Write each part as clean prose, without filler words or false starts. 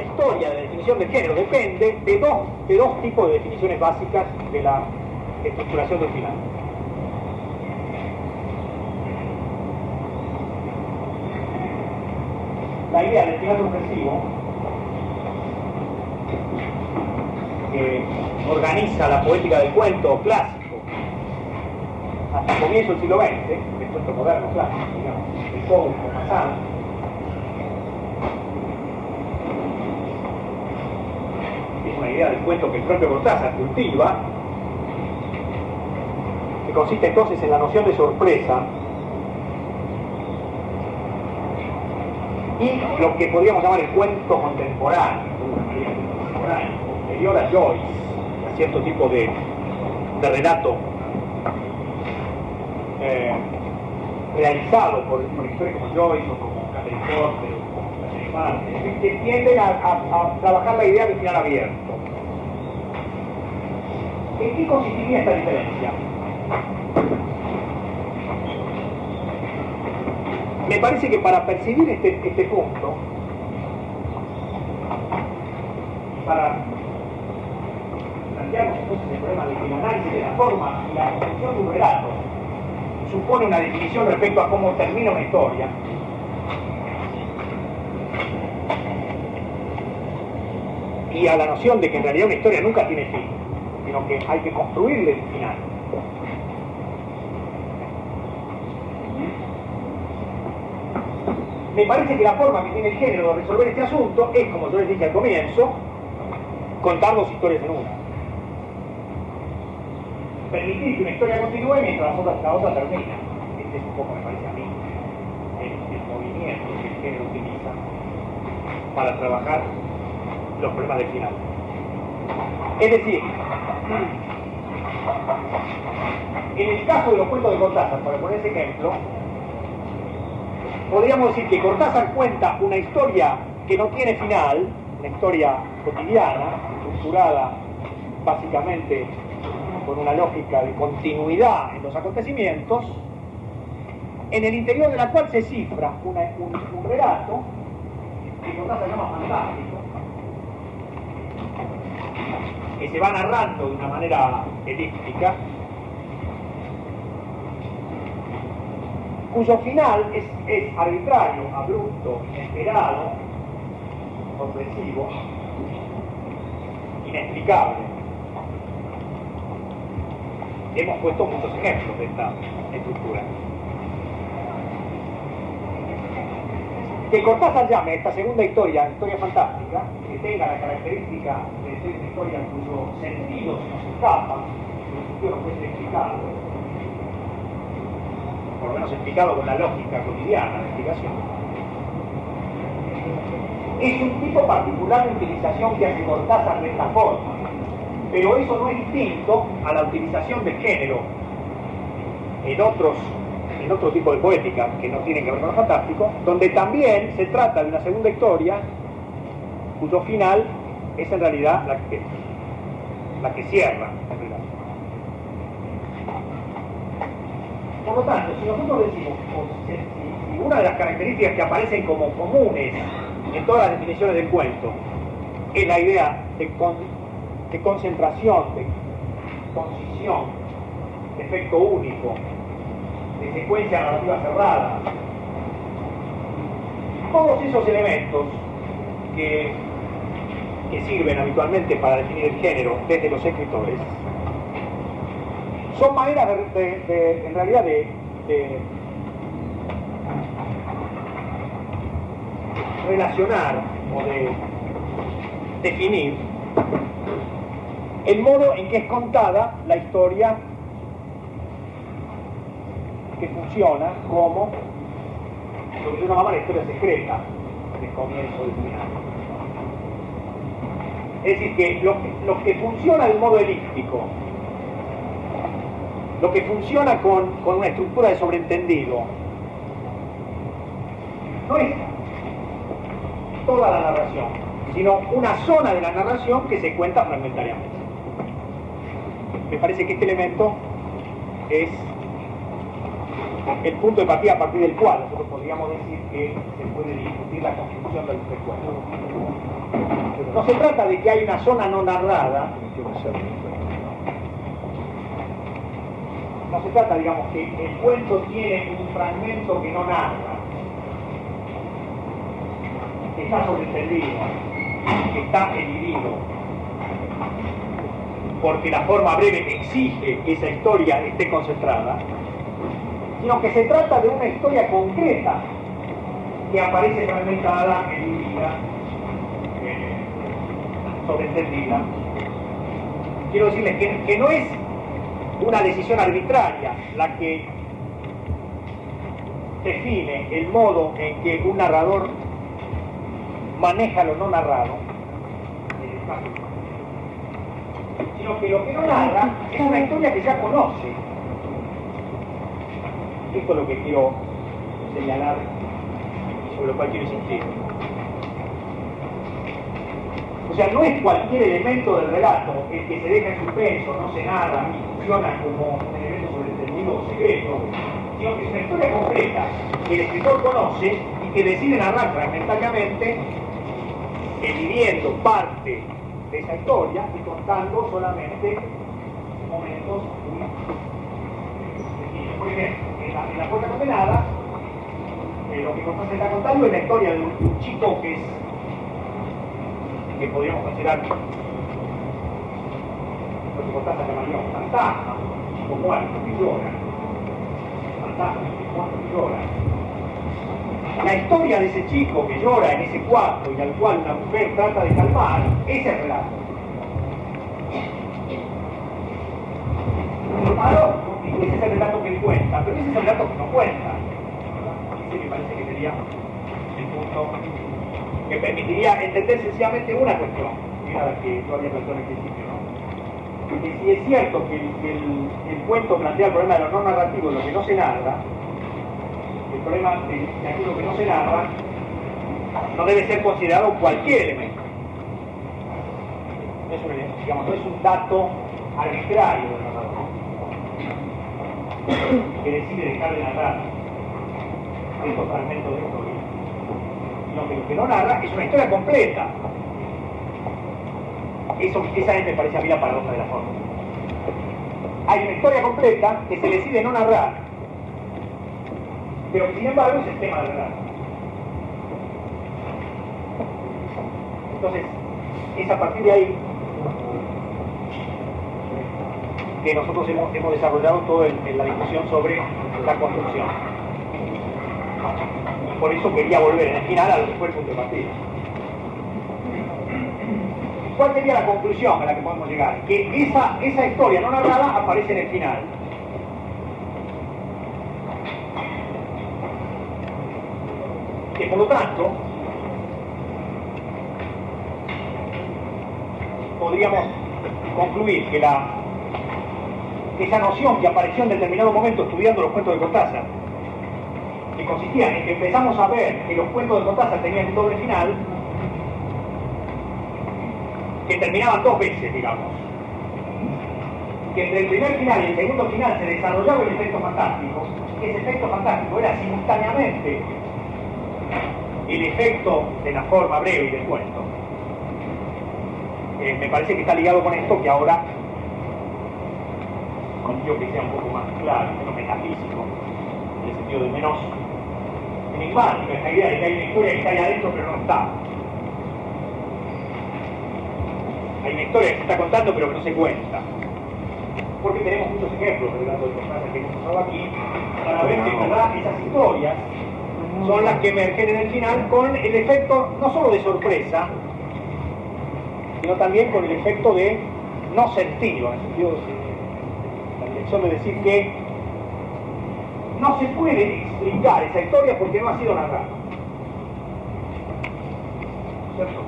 la historia de la definición del género depende de dos tipos de definiciones básicas de la estructuración del final. La idea del final subversivo, que organiza la poética del cuento clásico hasta el comienzo del siglo XX, el cuento moderno clásico, digamos, el Poe, Mazán, es una idea del cuento que el propio Cortázar cultiva, que consiste entonces en la noción de sorpresa y lo que podríamos llamar el cuento contemporáneo, posterior a Joyce, a cierto tipo de relato realizado por escritores como Joyce o como Catherine Porter o como que tienden a trabajar la idea del final abierto. ¿En qué consistiría esta diferencia? Me parece que para percibir este punto, para plantearnos entonces el problema de que el análisis de la forma y la construcción de un relato supone una definición respecto a cómo termina una historia, y a la noción de que en realidad una historia nunca tiene fin, sino que hay que construirle el final. Me parece que la forma que tiene el género de resolver este asunto es, como yo les dije al comienzo, contar dos historias en una. Permitir que una historia continúe mientras la otra termina. Este es un poco, me parece a mí, el movimiento que el género utiliza para trabajar los problemas del final. Es decir, en el caso de los cuentos de Cortázar, para poner ese ejemplo, podríamos decir que Cortázar cuenta una historia que no tiene final, una historia cotidiana, estructurada básicamente con una lógica de continuidad en los acontecimientos, en el interior de la cual se cifra un relato que Cortázar llama fantástico, que se va narrando de una manera elíptica, cuyo final es arbitrario, abrupto, inesperado, sorpresivo, inexplicable. Hemos puesto muchos ejemplos de esta estructura. Que Cortázar llame a esta segunda historia fantástica, que tenga la característica de ser una historia cuyo sentido se nos escapa, cuyo sentido no puede ser explicado, por lo menos explicado con la lógica cotidiana de explicación, es un tipo particular de utilización que hace Cortázar de esta forma, pero eso no es distinto a la utilización del género en otro tipo de poética que no tienen que ver con lo fantástico, donde también se trata de una segunda historia cuyo final es en realidad la que cierra el relato. Por lo tanto, si nosotros decimos, si una de las características que aparecen como comunes en todas las definiciones del cuento es la idea de concentración, de concisión, de efecto único, de secuencia narrativa cerrada, todos esos elementos que sirven habitualmente para definir el género desde los escritores son maneras en realidad de relacionar o de definir el modo en que es contada la historia que funciona como lo que se llama la historia secreta del comienzo del final. Es decir, que lo que funciona de modo elíptico, lo que funciona con una estructura de sobreentendido, no es toda la narración, sino una zona de la narración que se cuenta fragmentariamente. Me parece que este elemento es el punto de partida a partir del cual nosotros podríamos decir que se puede discutir la construcción del recuerdo. No se trata de que hay una zona no narrada, no se trata, digamos, que el cuento tiene un fragmento que no narra, que está sobreentendido, que está elidido, porque la forma breve exige que esa historia esté concentrada, sino que se trata de una historia concreta que aparece fragmentada, elidida, sobreentendida. Quiero decirles que no es una decisión arbitraria la que define el modo en que un narrador maneja lo no narrado, sino que lo que no narra es una historia que ya conoce. Esto es lo que quiero señalar y sobre lo cual quiero insistir. O sea, no es cualquier elemento del relato el que se deja en suspenso, no se narra, ni funciona como un elemento sobreentendido o secreto, sino que es una historia concreta que el escritor conoce y que decide narrar fragmentariamente, elidiendo parte de esa historia y contando solamente momentos muy pequeños. Por ejemplo, en la Puerta Condenada, lo que Cortázar está contando es la historia de un chico que podríamos considerar lo que Cortázar llamaría un fantasma, un chico muerto que llora, fantasma, un chico muerto que llora. La historia de ese chico que llora en ese cuarto y al cual una mujer trata de calmar, ese es el relato. Ese es el relato que él cuenta, pero ese es el relato que no cuenta. Ese me parece que sería el punto que permitiría entender sencillamente una cuestión, que era la que yo había planteado en el principio, ¿no? Que si es cierto que el cuento plantea el problema de lo no narrativo, de lo que no se narra, el problema de aquello que no se narra no debe ser considerado cualquier elemento. Digamos, no es un dato arbitrario del narrador que decide dejar de narrar estos fragmentos de historia, sino que lo que no narra es una historia completa. Esa es, me parece a mí, la paradoja de la forma. Hay una historia completa que se decide no narrar, pero que sin embargo es el tema del relato. Entonces, es a partir de ahí que nosotros hemos desarrollado toda la discusión sobre la construcción. Y por eso quería volver en el final a lo que fue el punto de partida. ¿Cuál sería la conclusión a la que podemos llegar? Que esa historia no narrada aparece en el final. Que por lo tanto podríamos concluir que esa noción que apareció en determinado momento estudiando los cuentos de Cortázar, que consistía en que empezamos a ver que los cuentos de Cortázar tenían un doble final, que terminaban dos veces, digamos, que entre el primer final y el segundo final se desarrollaba el efecto fantástico, y ese efecto fantástico era simultáneamente el efecto de la forma breve y del cuento. Me parece que está ligado con esto que ahora consigo que sea un poco más claro, menos metafísico, en el sentido de menos enigmático, esta idea de que hay una historia que está ahí adentro pero no está. Hay una historia que se está contando pero que no se cuenta. Porque tenemos muchos ejemplos de relatos de Cortázar que hemos usado aquí para ver que en verdad esas historias son las que emergen en el final con el efecto no solo de sorpresa, sino también con el efecto de no sentido, en el sentido de la dirección de decir que no se puede explicar esa historia porque no ha sido narrada. ¿Cierto?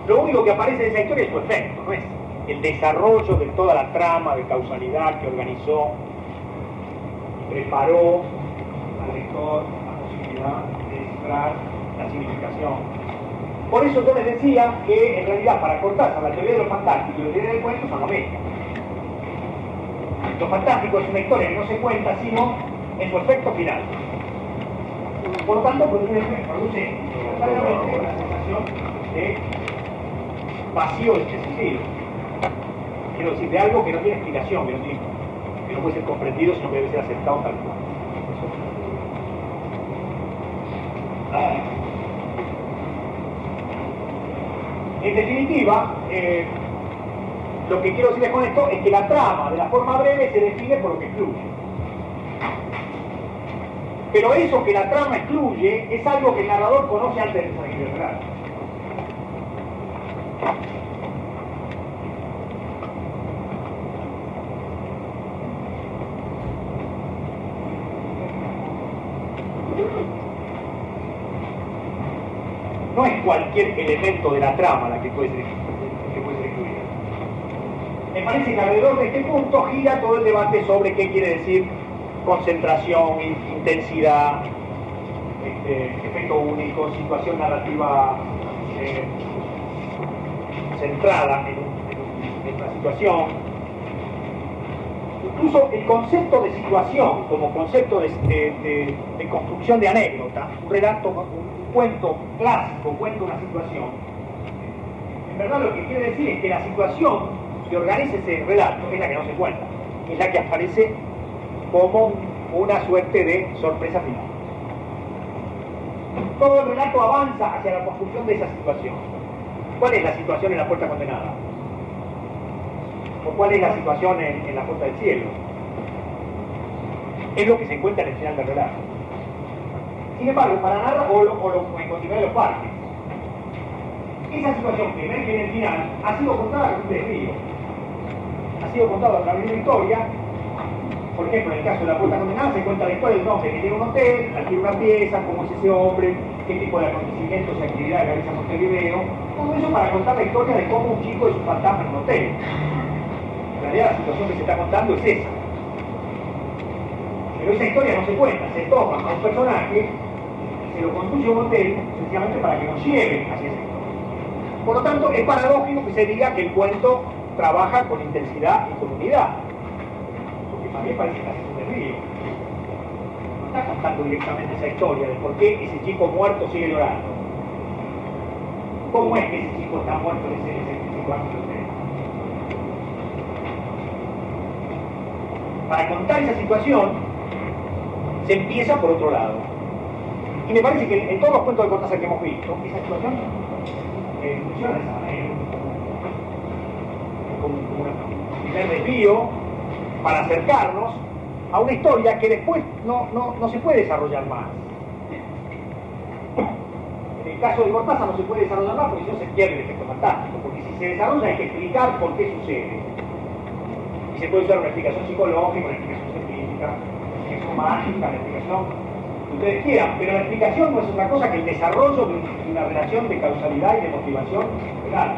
Lo único que aparece en esa historia es su efecto, no es el desarrollo de toda la trama de causalidad que organizó y preparó al lector la posibilidad de descifrar la significación. Por eso yo les decía que en realidad para Cortázar la teoría de lo fantástico y la teoría del cuento son lo mismo. Lo fantástico es una historia que no se cuenta sino en su efecto final. Por lo tanto, produce necesariamente una sensación de vacío de este sentido. Quiero decir, de algo que no tiene explicación, que no puede ser comprendido, sino que debe ser aceptado tal cual. En definitiva, lo que quiero decirles con esto es que la trama de la forma breve se define por lo que excluye. Pero eso que la trama excluye es algo que el narrador conoce antes de salir del relato. No es cualquier elemento de la trama la que puede ser excluida. Me parece que alrededor de este punto gira todo el debate sobre qué quiere decir concentración, intensidad, efecto único, situación narrativa centrada en una situación. Incluso el concepto de situación como concepto de construcción de anécdota, un relato, un cuento clásico, cuenta una situación. En verdad lo que quiere decir es que la situación que organiza ese relato es la que no se cuenta, es la que aparece como una suerte de sorpresa final. Todo el relato avanza hacia la construcción de esa situación. ¿Cuál es la situación en la puerta condenada? ¿O cuál es la situación en la puerta del cielo? Es lo que se encuentra en el final del relato. Sin embargo, para narrar o en continuidad de los parques, esa situación que emerge en el final ha sido contada con un desvío. Ha sido contada a través de una historia. Por ejemplo, en el caso de la puerta condenada se cuenta la historia de un hombre que tiene un hotel, alquila una pieza, cómo es ese hombre, qué tipo de acontecimientos y actividades realiza en Montevideo. Todo eso para contar la historia de cómo un chico es un fantasma en un hotel. En realidad la situación que se está contando es esa. Pero esa historia no se cuenta, se toma a un personaje y se lo conduce a un hotel sencillamente para que nos lleve hacia esa historia. Por lo tanto, es paradójico que se diga que el cuento trabaja con intensidad y con unidad. Porque también parece que hace un desvío. No está contando directamente esa historia de por qué ese chico muerto sigue llorando. ¿Cómo es que ese chico está muerto en ese cuarto de hotel? Para contar esa situación, se empieza por otro lado. Y me parece que en todos los cuentos de Cortázar que hemos visto, esa situación funciona de esa manera. Como un primer desvío para acercarnos a una historia que después no se puede desarrollar más. En el caso de Cortázar no se puede desarrollar más porque si no se pierde el efecto fantástico, porque si se desarrolla hay que explicar por qué sucede. Y se puede usar una explicación psicológica, una explicación científica, una explicación mágica, una explicación que ustedes quieran, pero la explicación no es otra cosa que el desarrollo de una relación de causalidad y de motivación real.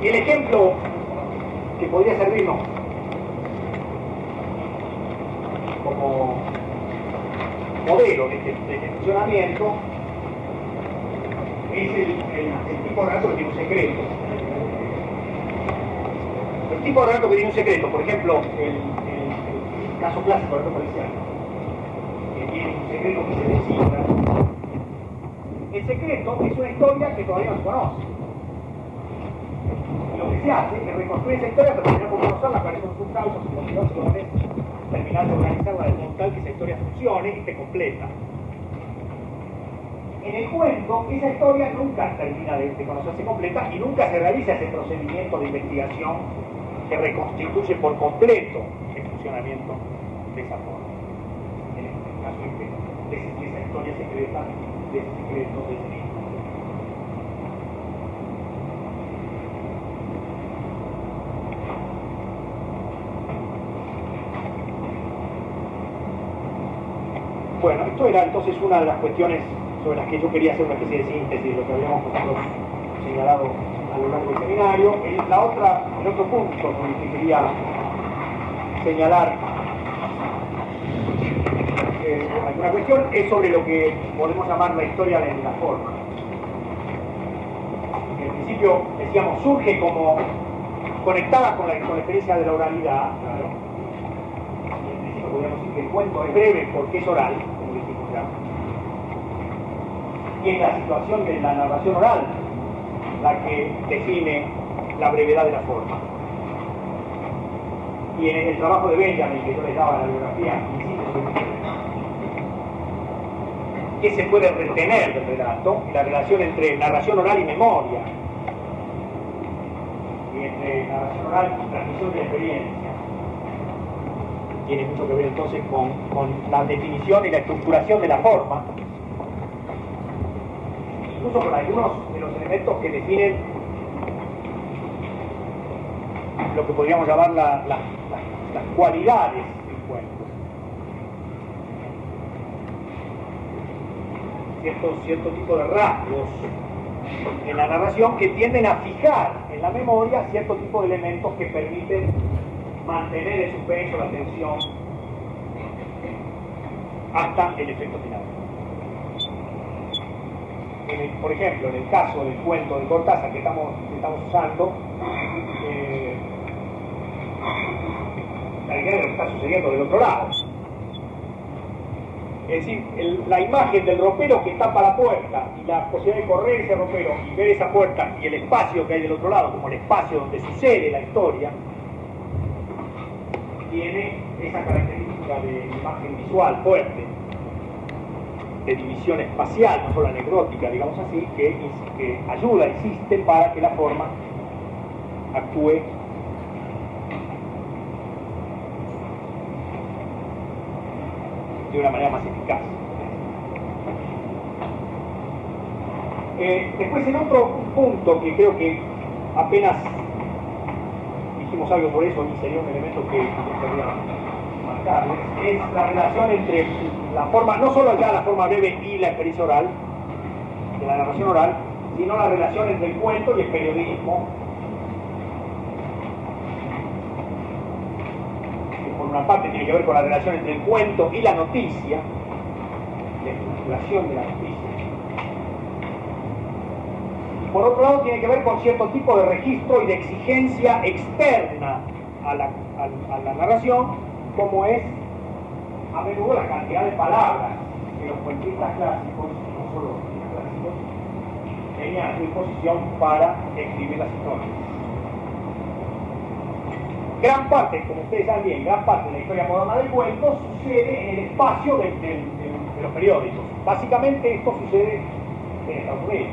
Y el ejemplo que podría servirnos como modelo de este funcionamiento es el tipo de relato que tiene un secreto. El tipo de relato que tiene un secreto, por ejemplo, el caso clásico del relato policial, que tiene un secreto que se descifra. El secreto es una historia que todavía no se conoce. Y lo que se hace es reconstruir esa historia para terminar por conocerla, cuáles son sus causas, sus motivaciones, terminar de organizarla de modo tal que esa historia funcione y esté completa. En el cuento, esa historia nunca termina de conocerse completa y nunca se realiza ese procedimiento de investigación que reconstituye por completo el funcionamiento de esa forma. En el caso de esa historia secreta, de ese secreto, de ese libro. Bueno, esto era entonces una de las cuestiones sobre las que yo quería hacer una especie de síntesis de lo que habíamos nosotros señalado a lo largo del seminario. El otro punto con el que quería señalar alguna cuestión es sobre lo que podemos llamar la historia de la forma. En principio, decíamos, surge como conectada con la experiencia de la oralidad, claro. Y en principio podríamos decir que el cuento es breve porque es oral, como dijimos ya. Y es la situación de la narración oral la que define la brevedad de la forma. Y en el trabajo de Benjamin, que yo les daba la biografía, ¿qué se puede retener del relato? Y la relación entre narración oral y memoria. Y entre narración oral y transmisión de experiencia. Tiene mucho que ver entonces con la definición y la estructuración de la forma. Incluso con algunos de los elementos que definen lo que podríamos llamar las cualidades del cuento. Cierto tipo de rasgos en la narración que tienden a fijar en la memoria cierto tipo de elementos que permiten mantener el suspenso, la tensión, hasta el efecto final. Por ejemplo, en el caso del cuento de Cortázar que estamos usando, la idea de lo que está sucediendo del otro lado. Es decir, la imagen del ropero que tapa la puerta y la posibilidad de correr ese ropero y ver esa puerta y el espacio que hay del otro lado, como el espacio donde sucede la historia, tiene esa característica de imagen visual fuerte, de división espacial, no solo anecdótica, digamos así, que ayuda, existe para que la forma actúe de una manera más eficaz. Después, en otro punto que creo que apenas dijimos algo por eso, y sería un elemento que quería marcar, es la relación entre la forma, no solo ya la forma breve y la experiencia oral, de la narración oral, sino la relación entre el cuento y el periodismo. Por una parte tiene que ver con la relación entre el cuento y la noticia, la estructuración de la noticia. Y por otro lado tiene que ver con cierto tipo de registro y de exigencia externa a la narración, como es a menudo la cantidad de palabras que los cuentistas clásicos, no solo los cuentistas clásicos, tenían a su disposición para escribir las historias. Gran parte, como ustedes saben bien, gran parte de la historia moderna del cuento sucede en el espacio de los periódicos. Básicamente esto sucede en Estados Unidos,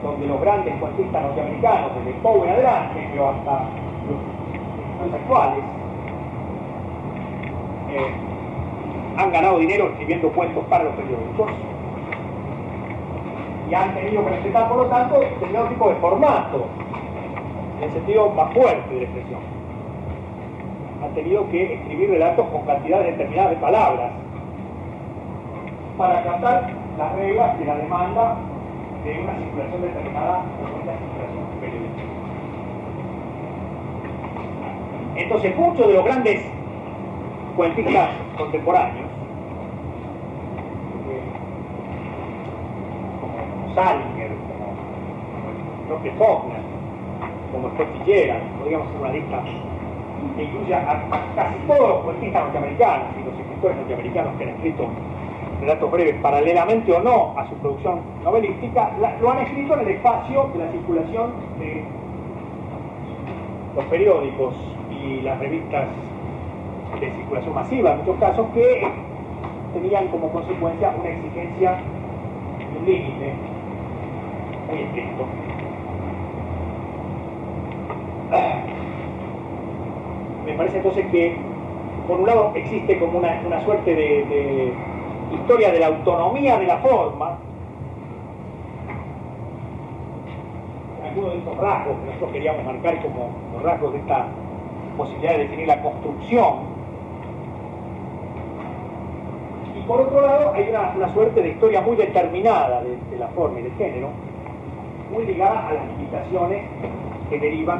donde los grandes cuentistas norteamericanos, desde Poe en adelante, pero hasta los actuales, han ganado dinero escribiendo cuentos para los periódicos y han tenido que respetar, por lo tanto, determinado tipo de formato, en el sentido más fuerte de la expresión. Han tenido que escribir relatos con cantidades determinadas de palabras para captar las reglas de la demanda de una circulación determinada o una circulación periodística. Entonces, muchos de los grandes cuentistas contemporáneos, como Salinger, como el propio Faulkner, como Scott Fitzgerald, podríamos hacer una lista que incluya a casi todos los cuentistas norteamericanos y los escritores norteamericanos que han escrito relatos breves, paralelamente o no a su producción novelística, lo han escrito en el espacio de la circulación de los periódicos y las revistas de circulación masiva, en muchos casos, que tenían como consecuencia una exigencia y un límite muy estricto. Me parece entonces que, por un lado, existe como una suerte de historia de la autonomía de la forma, algunos de estos rasgos que nosotros queríamos marcar como los rasgos de esta posibilidad de definir la construcción. Y por otro lado hay una suerte de historia muy determinada de la forma y del género, muy ligada a las limitaciones que derivan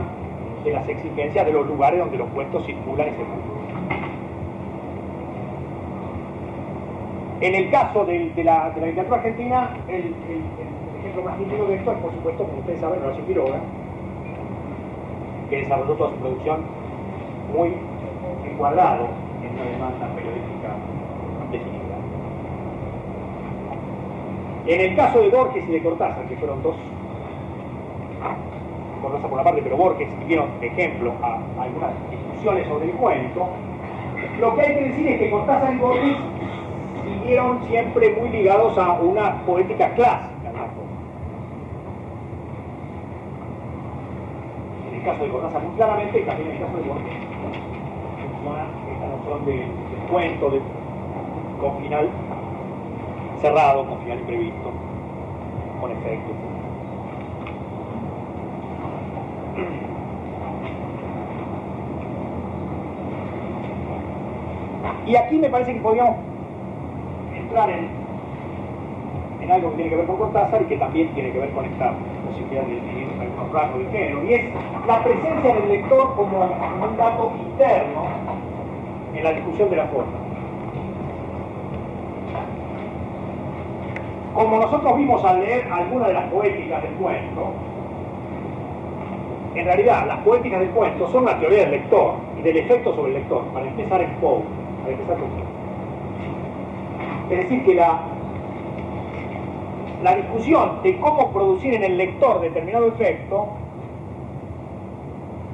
de las exigencias de los lugares donde los cuentos circulan y se publican. En el caso de la literatura argentina, el ejemplo más nítido de esto es, por supuesto, como ustedes saben, Horacio Quiroga, que desarrolló toda su producción muy encuadrado en una demanda periodística definida. En el caso de Borges y de Cortázar, que fueron dos, Cortázar por una parte, pero Borges dieron ejemplo a algunas discusiones sobre el cuento, lo que hay que decir es que Cortázar y Borges siguieron siempre muy ligados a una poética clásica. En el caso de Cortázar muy claramente, y también en el caso de Borges funciona esta noción de cuento con final cerrado, con final imprevisto, con efectos. Y aquí me parece que podríamos entrar en algo que tiene que ver con Cortázar y que también tiene que ver con esta posibilidad de definir algunos rasgos del género, y es la presencia del lector como un dato interno en la discusión de la forma. Como nosotros vimos al leer algunas de las poéticas del cuento, en realidad las poéticas del cuento son la teoría del lector y del efecto sobre el lector, para empezar en Poe, para empezar con Poe. Es decir, que la discusión de cómo producir en el lector determinado efecto,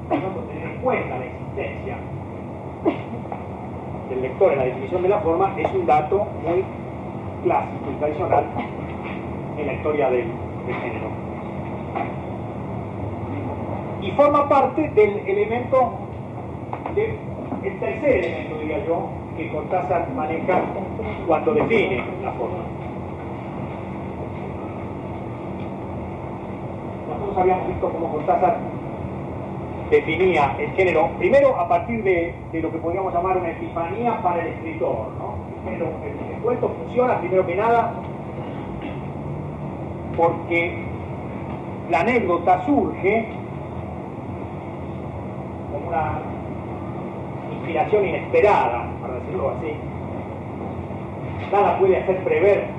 tener en cuenta la existencia del lector en la definición de la forma, es un dato muy clásico y tradicional en la historia del género. Y forma parte del elemento, el tercer elemento, diría yo, que Cortázar maneja cuando define la forma. Nosotros habíamos visto cómo Cortázar definía el género, primero a partir de lo que podríamos llamar una epifanía para el escritor, ¿no? El cuento funciona, primero que nada, porque la anécdota surge como una inspiración inesperada, para decirlo así. Nada puede hacer prever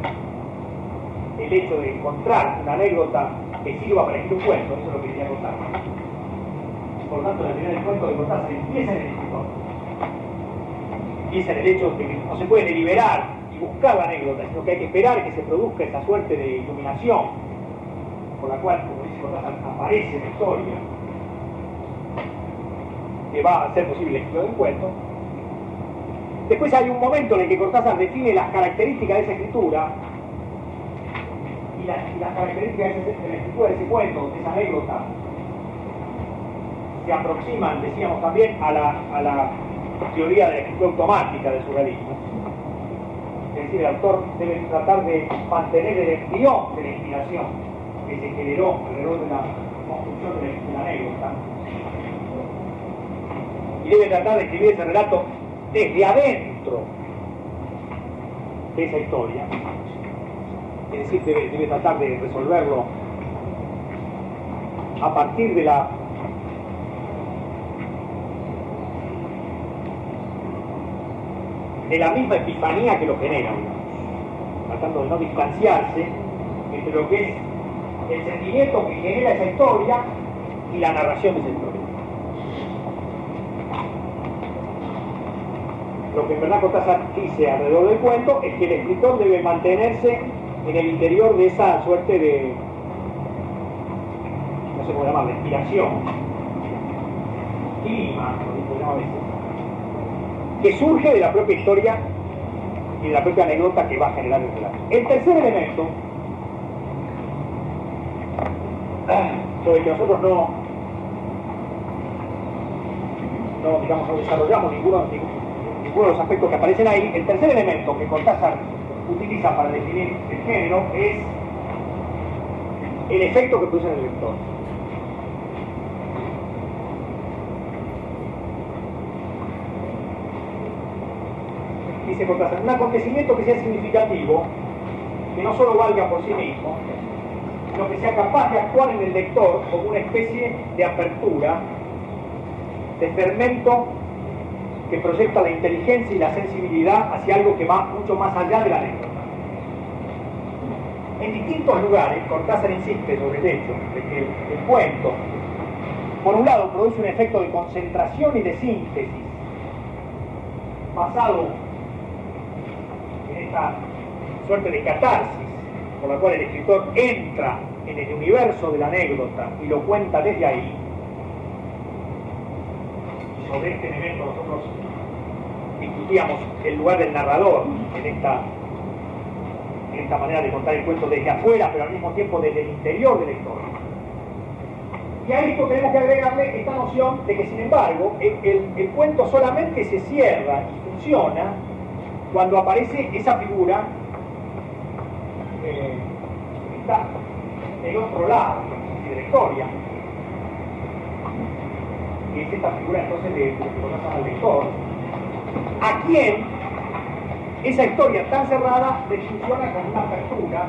el hecho de encontrar una anécdota que sirva para escribir un cuento, eso es lo que quería contar. Por lo tanto, la teoría del cuento de Cortázar empieza en el escritor. Empieza en el hecho de que no se puede deliberar y buscar la anécdota, sino que hay que esperar que se produzca esa suerte de iluminación por la cual, como dice Cortázar, aparece la historia que va a hacer posible el escritura del cuento. Después hay un momento en el que Cortázar define las características de esa escritura y las características de la escritura de ese cuento, de esa anécdota, se aproximan, decíamos también, a la teoría de la escritura automática del surrealismo. Es decir, el autor debe tratar de mantener el embrión de la inspiración que se generó alrededor de la construcción de la anécdota, y debe tratar de escribir ese relato desde adentro de esa historia. Es decir, debe tratar de resolverlo a partir de la misma epifanía que lo genera, digamos, tratando de no distanciarse entre lo que es el sentimiento que genera esa historia y la narración de esa historia. Lo que en verdad Cortázar dice alrededor del cuento es que el escritor debe mantenerse en el interior de esa suerte de, no sé cómo llamarlo, inspiración, clima, como se llama a veces, que surge de la propia historia y de la propia anécdota que va a generar el relato. El tercer elemento, sobre el que nosotros no desarrollamos ninguno de los aspectos que aparecen ahí, el tercer elemento que Cortázar utiliza para definir el género es el efecto que produce en el lector. Dice Cortázar, un acontecimiento que sea significativo, que no solo valga por sí mismo, sino que sea capaz de actuar en el lector como una especie de apertura, de fermento que proyecta la inteligencia y la sensibilidad hacia algo que va mucho más allá de la anécdota. En distintos lugares, Cortázar insiste sobre el hecho de que el cuento por un lado, produce un efecto de concentración y de síntesis, basado en esta suerte de catarsis, por la cual el escritor entra en el universo de la anécdota y lo cuenta desde ahí. Y sobre este elemento nosotros discutíamos el lugar del narrador en esta manera de contar el cuento desde afuera, pero al mismo tiempo desde el interior de la historia. Y a esto tenemos que agregarle esta noción de que, sin embargo, el cuento solamente se cierra y funciona cuando aparece esa figura que está del otro lado de la historia, que es esta figura entonces de lo que conocemos al lector, a quien esa historia tan cerrada le funciona con una apertura,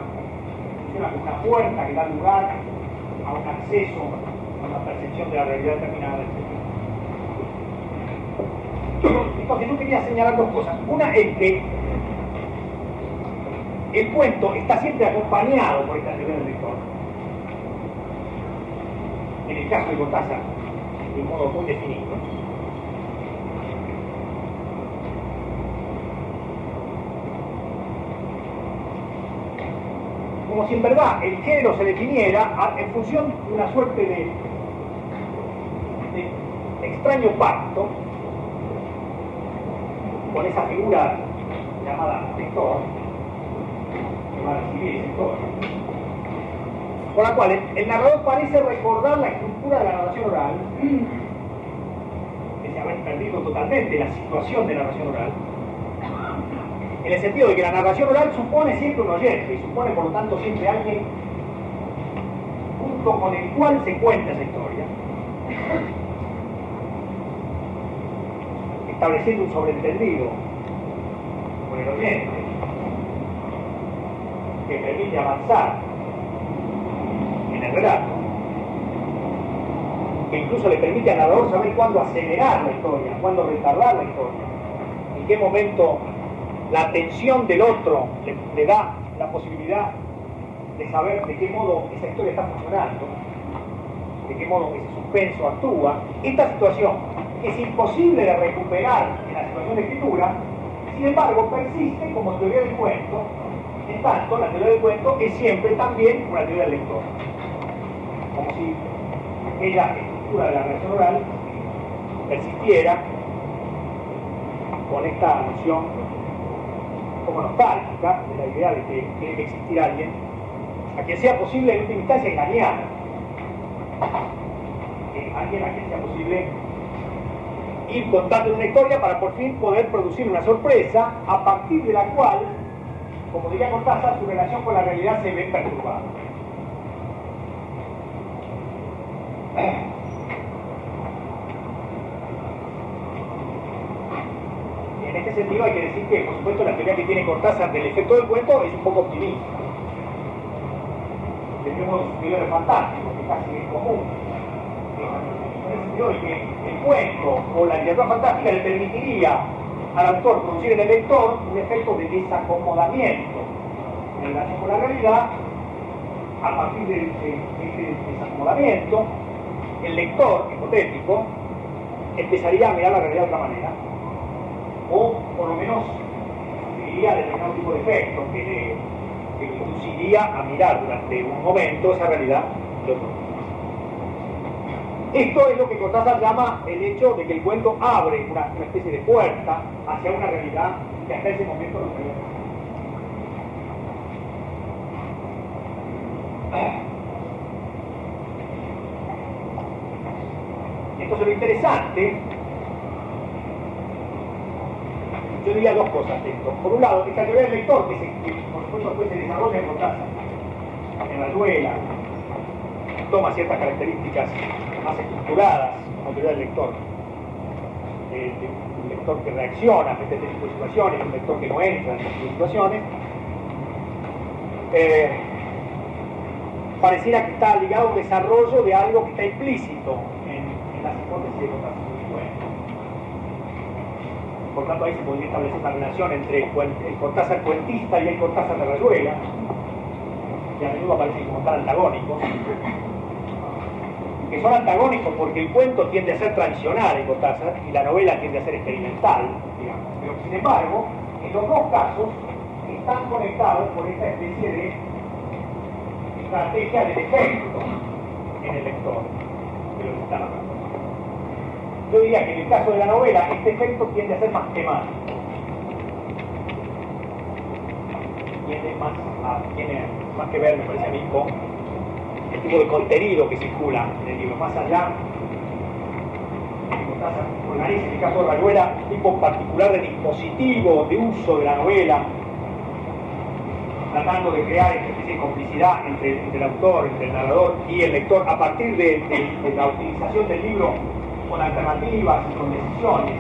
funciona con una puerta que da lugar a un acceso a una percepción de la realidad determinada, etc. Entonces yo quería señalar dos cosas. Una es que el cuento está siempre acompañado por esta teoría del lector. En el caso de Cortázar, de un modo muy definido. Como si en verdad el género se definiera en función de una suerte de extraño pacto con esa figura llamada lector, que va a recibir esa historia, con la cual el narrador parece recordar la estructura de la narración oral, que se habrá perdido totalmente la situación de narración oral, en el sentido de que la narración oral supone siempre un oyente y supone por lo tanto siempre alguien junto con el cual se cuenta esa historia, estableciendo un sobreentendido con el oyente que permite avanzar en el relato, que incluso le permite al narrador saber cuándo acelerar la historia, cuándo retardar la historia, en qué momento la atención del otro le da la posibilidad de saber de qué modo esa historia está funcionando, de qué modo ese suspenso actúa. Esta situación es imposible de recuperar en la situación de escritura, sin embargo persiste como teoría del cuento, en tanto la teoría del cuento es siempre también una teoría del lector, como si aquella estructura de la narración oral persistiera con esta noción como nostálgica de la idea de que tiene que existir alguien a quien sea posible en última instancia engañar, alguien a quien sea posible ir contando una historia para por fin poder producir una sorpresa a partir de la cual, como diría Cortázar, su relación con la realidad se ve perturbada. En este sentido hay que decir que, por supuesto, la teoría que tiene Cortázar del efecto del cuento es un poco optimista. Del mismo modo, su teoría del fantástico, que casi es común. En el sentido de que el cuento o la literatura fantástica le permitiría al autor producir en el lector un efecto de desacomodamiento en relación con la realidad. A partir de ese desacomodamiento, el lector hipotético empezaría a mirar la realidad de otra manera, o por lo menos sufriría determinado tipo de efectos que lo induciría a mirar durante un momento esa realidad de otro modo. Esto es lo que Cortázar llama el hecho de que el cuento abre una especie de puerta hacia una realidad que hasta ese momento no se había visto. Entonces lo interesante, yo diría dos cosas de esto. Por un lado, esta teoría del lector, que por supuesto después se desarrolla en Cortázar, en Rayuela, toma ciertas características más estructuradas como teoría del lector. Un lector que reacciona frente a este tipo de situaciones, un lector que no entra en este tipo de situaciones. Pareciera que está ligado a un desarrollo de algo que está implícito en las hipótesis de Cortázar. Por tanto, ahí se podría establecer una relación entre el Cortázar cuentista y el Cortázar de Rayuela, que a menudo aparecen como tan antagónicos. que son antagónicos porque el cuento tiende a ser tradicional en Cortázar y la novela tiende a ser experimental, digamos. Pero sin embargo, en los dos casos están conectados por esta especie de estrategia del efecto en el lector de lo que está narrando. Yo diría que en el caso de la novela este efecto tiende a ser más temático, tiene más que ver, me parece a mí, con el tipo de contenido que circula en el libro, más allá organiza, en el caso de Rayuela, un tipo particular de dispositivo de uso de la novela, tratando de crear esta especie de complicidad entre el autor, entre el narrador y el lector a partir de la utilización del libro con alternativas y con decisiones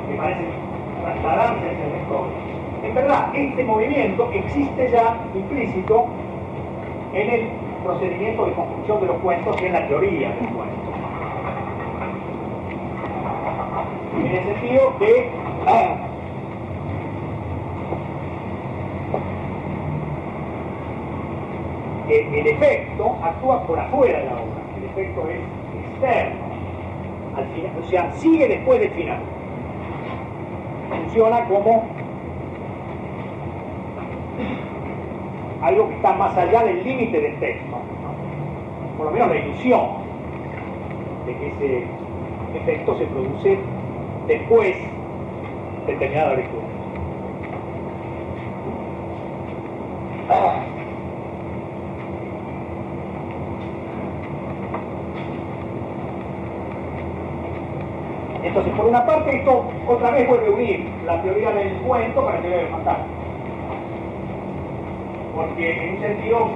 que parecen trasladarse hacia el lector. En verdad, este movimiento existe ya implícito en el procedimiento de construcción de los cuentos y en la teoría del cuento. En el sentido que el efecto actúa por afuera de la obra, el efecto es externo al final, o sea, sigue después del final. Funciona como algo que está más allá del límite del texto, ¿no? Por lo menos la ilusión de que ese efecto se produce después de terminada la lectura. Entonces, por una parte, esto otra vez vuelve a unir la teoría del cuento con la teoría del fantástico. Porque, en un sentido,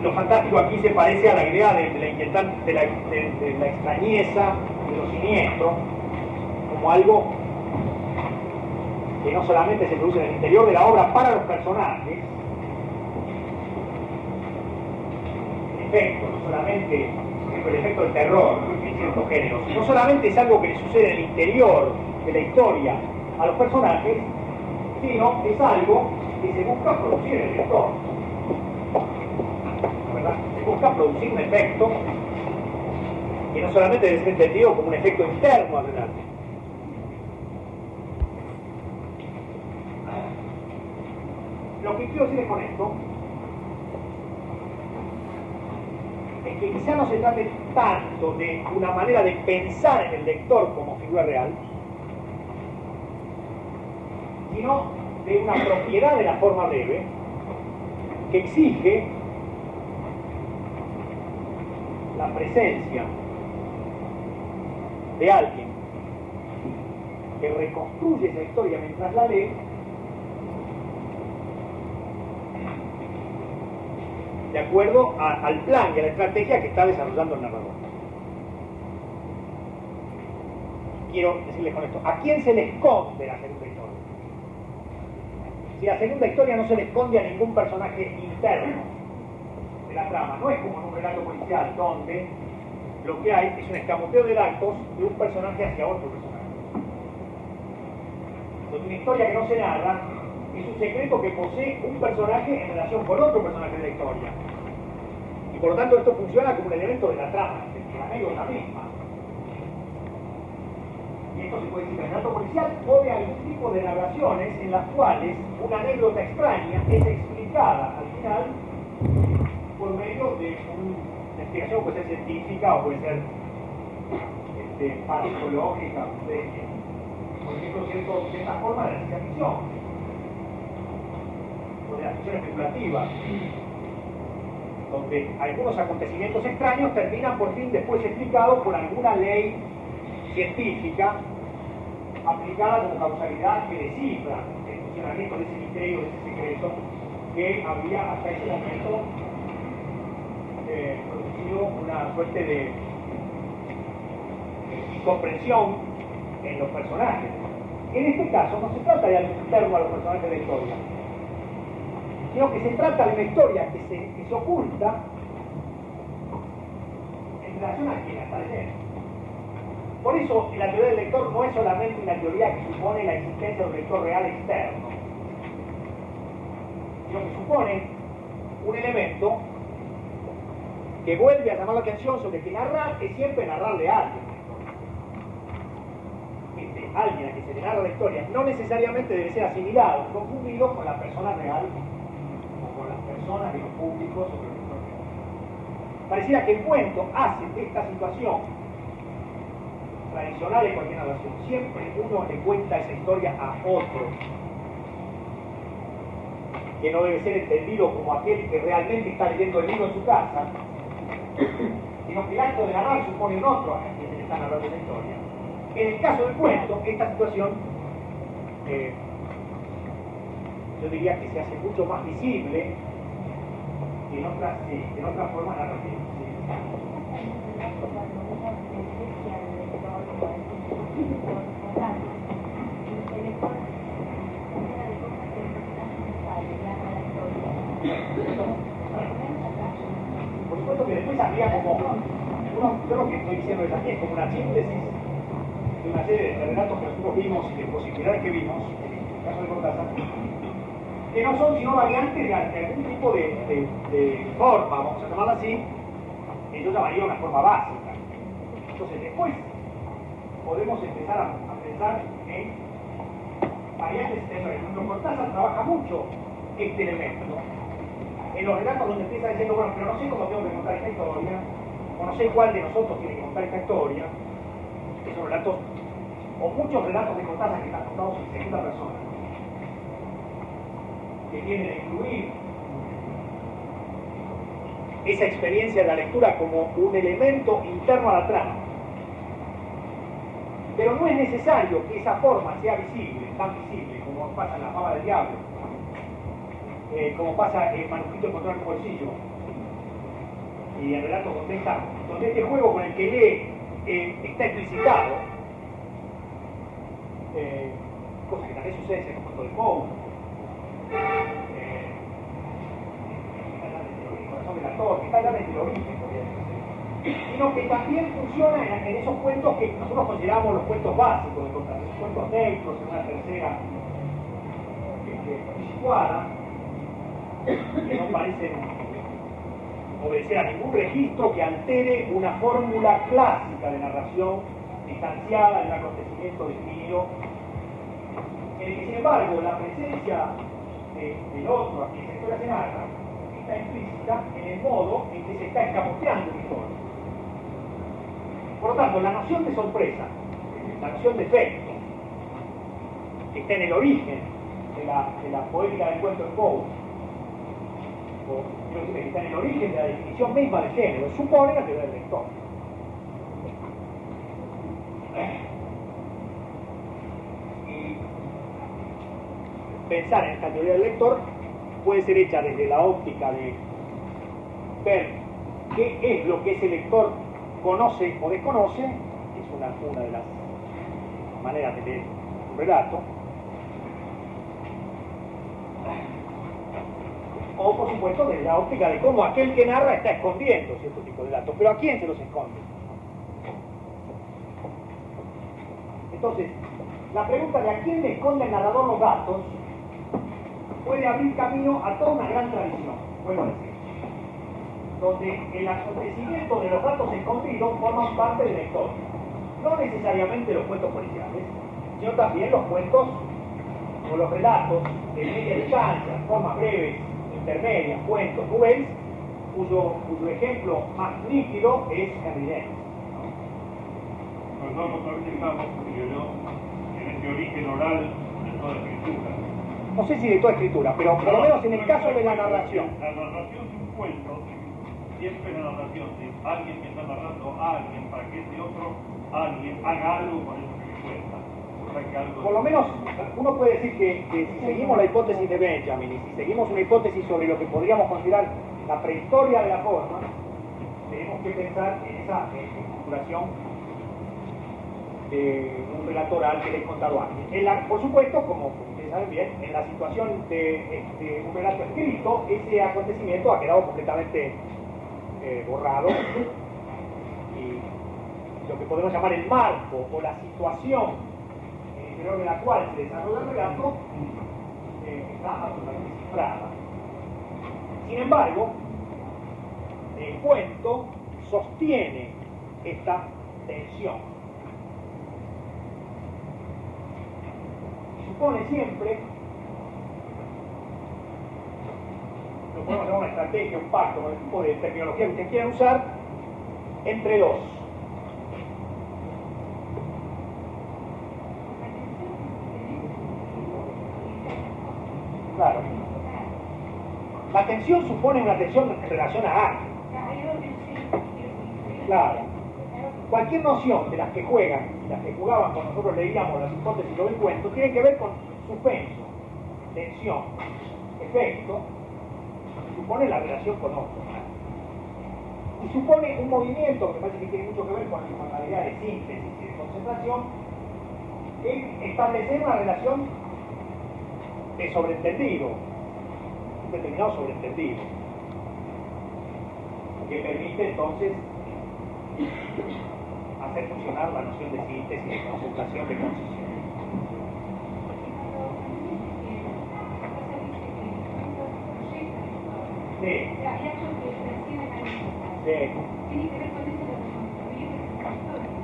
lo fantástico aquí se parece a la idea de la inquietante, de la extrañeza, de lo siniestro, como algo que no solamente se produce en el interior de la obra para los personajes, el efecto, no solamente el efecto del terror en ciertos géneros, no solamente es algo que le sucede en el interior de la historia a los personajes, sino es algo que se busca producir en el lector. ¿Verdad? Se busca producir un efecto que no solamente debe ser entendido como un efecto interno al relato. Lo que quiero decir con esto es que quizá no se trate tanto de una manera de pensar en el lector como figura real, sino de una propiedad de la forma breve que exige la presencia de alguien que reconstruye esa historia mientras la lee, de acuerdo al plan y a la estrategia que está desarrollando el narrador. Quiero decirles con esto, ¿a quién se le esconde la segunda historia? Si la segunda historia no se le esconde a ningún personaje interno de la trama, no es como en un relato policial donde lo que hay es un escamoteo de datos de un personaje hacia otro personaje. Donde una historia que no se narra es un secreto que posee un personaje en relación con otro personaje de la historia. Y por lo tanto esto funciona como un elemento de la trama, de la anécdota misma. Y esto se puede decir en el relato policial o de algún tipo de narraciones en las cuales una anécdota extraña es explicada al final por medio de una explicación, puede ser científica o puede ser parapsicológica, por ejemplo, cierta forma de la ciencia ficción o de la ficción especulativa, donde algunos acontecimientos extraños terminan por fin después explicados por alguna ley científica aplicada como causalidad que descifra el funcionamiento de ese misterio, de ese secreto que había hasta ese momento producido una suerte de incomprensión en los personajes. En este caso no se trata de algo interno a los personajes de la historia, sino que se trata de una historia que se oculta en relación a quien la está leyendo. Por eso la teoría del lector no es solamente una teoría que supone la existencia de un lector real externo, sino que supone un elemento que vuelve a llamar la atención sobre que narrar es siempre narrarle a alguien. Alguien a que se le narra la historia no necesariamente debe ser asimilado, confundido con la persona real o con las personas de los públicos sobre la historia. Pareciera que el cuento hace de esta situación tradicional de cualquier narración. Siempre uno le cuenta esa historia a otro, que no debe ser entendido como aquel que realmente está leyendo el libro en su casa, sino que el acto de narrar supone un otro a quien se le está narrando la historia. En el caso del cuento, esta situación yo diría que se hace mucho más visible que en otras formas narrativas. Por supuesto que después había como yo lo que estoy diciendo es aquí, es como una síntesis de una serie de relatos que nosotros vimos y de posibilidades que vimos, en el caso de Cortázar, que no son sino variantes de algún tipo de forma, vamos a llamarla así, que yo llamaría una forma básica. Entonces después podemos empezar a pensar en variantes exteriores. Cuando Cortázar trabaja mucho este elemento, ¿no? En los relatos donde empieza diciendo, bueno, pero no sé cómo tengo que contar esta historia, o no sé cuál de nosotros tiene que contar esta historia, esos relatos, o muchos relatos de Cortázar que están contados en segunda persona, que tienen que incluir esa experiencia de la lectura como un elemento interno a la trama. Pero no es necesario que esa forma sea visible, tan visible como pasa en La Fama del Diablo, como pasa en Manuscrito encontrado en tu bolsillo y en Relatos Contextados, donde este juego con el que lee está explicitado, cosa que también sucede en el cuento de Poe, Corazón del Actor, que está ya desde el origen, sino que también funciona en esos cuentos que nosotros consideramos los cuentos básicos de Cortázar, esos cuentos neutros en una tercera situada, que no parecen obedecer a ningún registro que altere una fórmula clásica de narración distanciada de un acontecimiento definido, en el que sin embargo la presencia del otro a quien la historia se narra está implícita en el modo en que se está escamoteando la historia. Por lo tanto, la noción de sorpresa, la noción de efecto, que está en el origen de la poética del cuento de Poe, o quiero decir que está en el origen de la definición misma de género, supone la teoría del lector. Y pensar en esta teoría del lector puede ser hecha desde la óptica de ver qué es lo que ese lector conoce o desconoce, que es una de las maneras de leer un relato, o por supuesto desde la óptica de cómo aquel que narra está escondiendo cierto tipo de datos, pero ¿a quién se los esconde? Entonces, la pregunta de a quién le esconde el narrador los datos puede abrir camino a toda una gran tradición, vuelvo a decir, donde el acontecimiento de los datos escondidos forman parte de la historia, no necesariamente los cuentos policiales, sino también los cuentos o los relatos de media distancia, formas breves, intermedias, cuentos, novelas, cuyo ejemplo más nítido es Henry James. Nosotros también estamos, en este origen oral de toda escritura. No sé si de toda escritura, pero por lo menos en el caso de la narración. La narración de un cuento, siempre la narración de alguien que está narrando a alguien para que ese otro alguien haga algo con eso que le cuenta. Por lo menos uno puede decir que si seguimos la hipótesis de Benjamin y si seguimos una hipótesis sobre lo que podríamos considerar la prehistoria de la forma, tenemos que pensar en esa estructuración de un relato oral que le he contado antes. Por supuesto, como ustedes saben bien, en la situación de un relato escrito, ese acontecimiento ha quedado completamente borrado y lo que podemos llamar el marco o la situación de la cual se desarrolla el relato está absolutamente cifrada. Sin embargo, cuento sostiene esta tensión. Supone siempre, lo podemos llamar una estrategia, un pacto, con el tipo de terminología que ustedes quieran usar, entre dos. Claro. La tensión supone una tensión en relación a algo. Claro. Cualquier noción de las que juegan, las que jugaban cuando nosotros leíamos las hipótesis del cuento, tiene que ver con suspenso, tensión, efecto, supone la relación con otro. Y supone un movimiento que parece que tiene mucho que ver con la modalidad de síntesis y de concentración, que establecer una relación de sobreentendido, un determinado sobreentendido, que permite entonces hacer funcionar la noción de síntesis, de concentración, de concisión. Sí. Sí.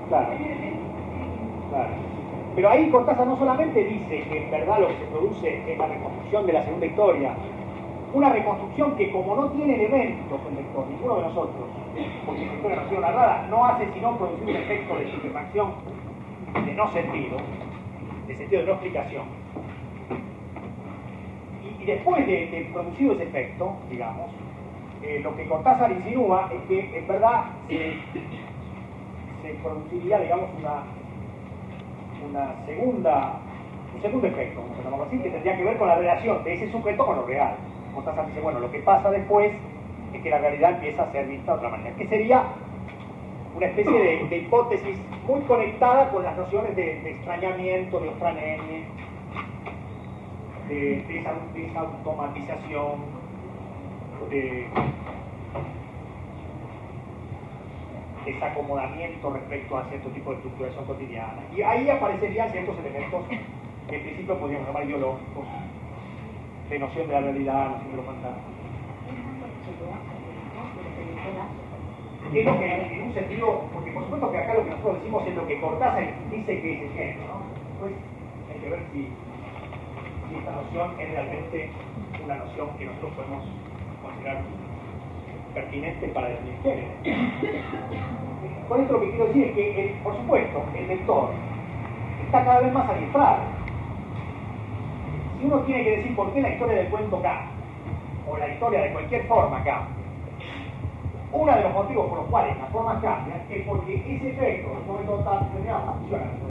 Claro. Claro. Pero ahí Cortázar no solamente dice que en verdad lo que se produce es la reconstrucción de la segunda historia, una reconstrucción que como no tiene elementos el lector, ninguno de nosotros, porque la historia no ha sido narrada, no hace sino producir un efecto de estupefacción, de no sentido, de sentido de no explicación. Y después de producido ese efecto, digamos, lo que Cortázar insinúa es que en verdad se produciría, digamos, un segundo efecto, como se llama así, que tendría que ver con la relación de ese sujeto con lo real. Cortázar dice, bueno, lo que pasa después es que la realidad empieza a ser vista de otra manera, que sería una especie de hipótesis muy conectada con las nociones de extrañamiento, de ostranemie, de desautomatización, de desacomodamiento respecto a cierto tipo de estructuración cotidiana. Y ahí aparecerían ciertos elementos que en principio podríamos llamar ideológicos, de noción de la realidad, noción de lo fantástico. Es lo que en un sentido, porque por supuesto que acá lo que nosotros decimos es lo que Cortázar dice que es el género, ¿no? Pues hay que ver si esta noción es realmente una noción que nosotros podemos considerar pertinente para definir género. Con esto lo que quiero decir es que, por supuesto, el lector está cada vez más adiestrado. Si uno tiene que decir por qué la historia del cuento cambia, o la historia de cualquier forma cambia, uno de los motivos por los cuales las formas cambian es porque ese efecto, en un momento determinado, funciona.